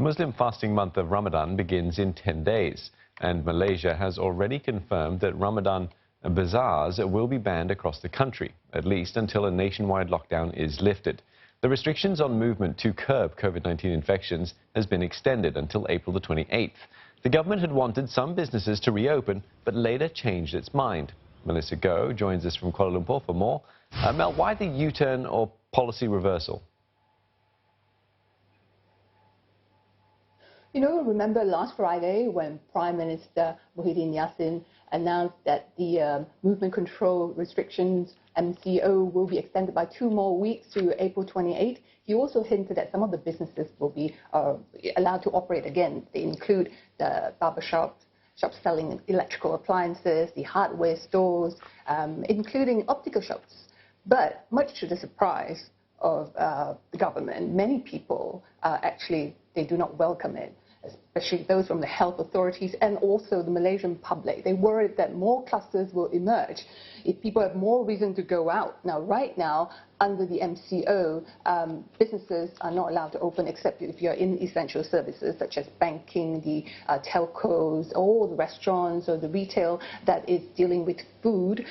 The Muslim fasting month of Ramadan begins in 10 days, and Malaysia has already confirmed that Ramadan bazaars will be banned across the country, at least until a nationwide lockdown is lifted. The restrictions on movement to curb COVID-19 infections has been extended until April the 28th. The government had wanted some businesses to reopen, but later changed its mind. Melissa Goh joins us from Kuala Lumpur for more. Mel, why the U-turn or policy reversal? You know, remember last Friday when Prime Minister Muhyiddin Yassin announced that the movement control restrictions, MCO, will be extended by 2 more weeks to April 28. He also hinted that some of the businesses will be allowed to operate again. They include the barber shops selling electrical appliances, the hardware stores, including optical shops. But much to the surprise of the government, many people actually, they do not welcome it, especially those from the health authorities and also the Malaysian public. They worried that more clusters will emerge if people have more reason to go out. Now, right now, under the MCO, businesses are not allowed to open except if you're in essential services such as banking, the telcos, all the restaurants or the retail that is dealing with food.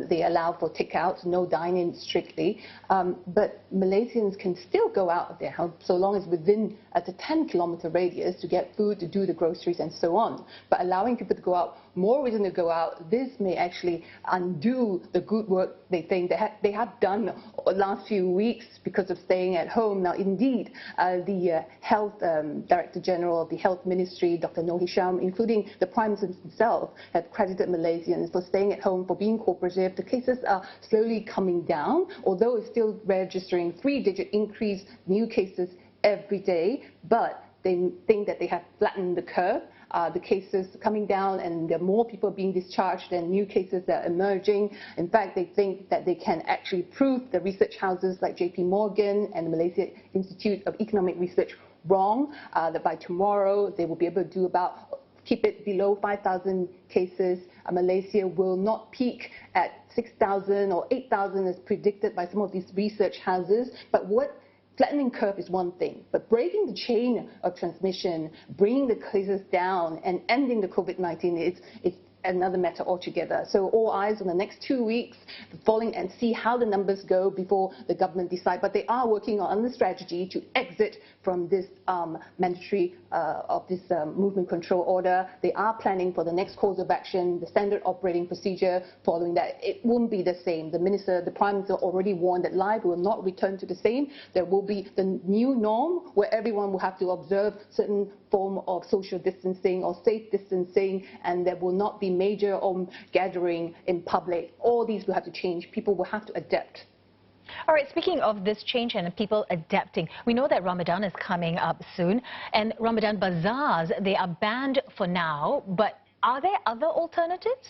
They allow for takeout, no dine-in strictly. But Malaysians can still go out of their home so long as within a 10-kilometer radius to get food, to do the groceries and so on. But allowing people to go out, more reason to go out, this may actually undo the good work they think they have done the last few weeks because of staying at home. Now, indeed, the Health Director General of the Health Ministry, Dr. Noor Hisham, including the Prime Minister himself, have credited Malaysians for staying at home, for being cooperative. The cases are slowly coming down, although it's still registering 3-digit increase new cases every day, but they think that they have flattened the curve. The cases coming down and there are more people being discharged and new cases that are emerging. In fact, they think that they can actually prove the research houses like JP Morgan and the Malaysia Institute of Economic Research wrong, that by tomorrow they will be able to keep it below 5,000 cases. Malaysia will not peak at 6,000 or 8,000 as predicted by some of these research houses. But flattening curve is one thing, but breaking the chain of transmission, bringing the cases down and ending the COVID-19 is another matter altogether. So all eyes on the next 2 weeks, following and see how the numbers go before the government decide. But they are working on the strategy to exit from this mandatory movement control order. They are planning for the next course of action, the standard operating procedure. Following that, it won't be the same. The Prime Minister already warned that life will not return to the same. There will be the new norm where everyone will have to observe certain form of social distancing or safe distancing, and there will not be major gathering in public. All these will have to change. People will have to adapt. All right, speaking of this change and people adapting, we know that Ramadan is coming up soon, and Ramadan bazaars, they are banned for now, but are there other alternatives?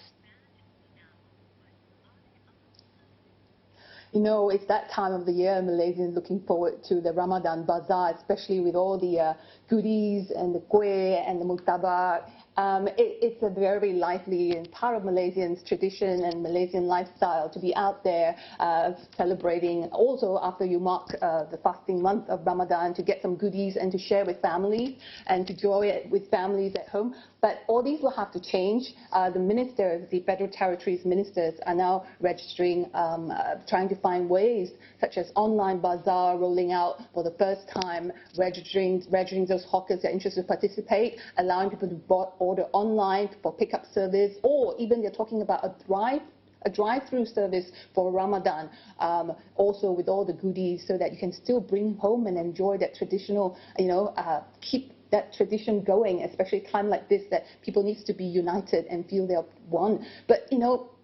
You know, it's that time of the year, Malaysians looking forward to the Ramadan bazaar, especially with all the goodies and the kueh and the murtabak. It's a very lively and part of Malaysians' tradition and Malaysian lifestyle to be out there celebrating. Also, after you mark the fasting month of Ramadan, to get some goodies and to share with families and to enjoy it with families at home. But all these will have to change. The ministers, the Federal Territories ministers, are now registering, trying to find ways such as online bazaar rolling out for the first time, registering those hawkers that are interested to participate, allowing people to order online for pickup service, or even they're talking about a drive-through service for Ramadan, also with all the goodies, so that you can still bring home and enjoy that traditional, keep that tradition going, especially a time like this that people need to be united and feel they're one. But,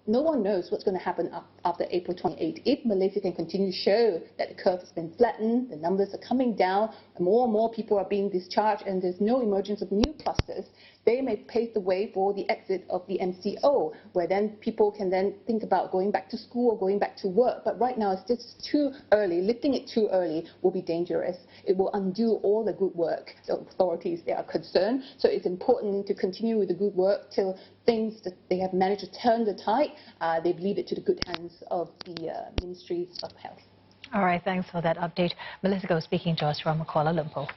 no one knows what's going to happen after April 28. If Malaysia can continue to show that the curve has been flattened, the numbers are coming down, and more people are being discharged, and there's no emergence of new clusters, they may pave the way for the exit of the MCO, where then people can then think about going back to school or going back to work. But right now, it's just too early. Lifting it too early will be dangerous. It will undo all the good work the authorities they are concerned. So it's important to continue with the good work till things that they have managed to turn the tide, they leave it to the good hands of the Ministry of Health. All right, thanks for that update. Melissa Goh speaking to us from Kuala Lumpur.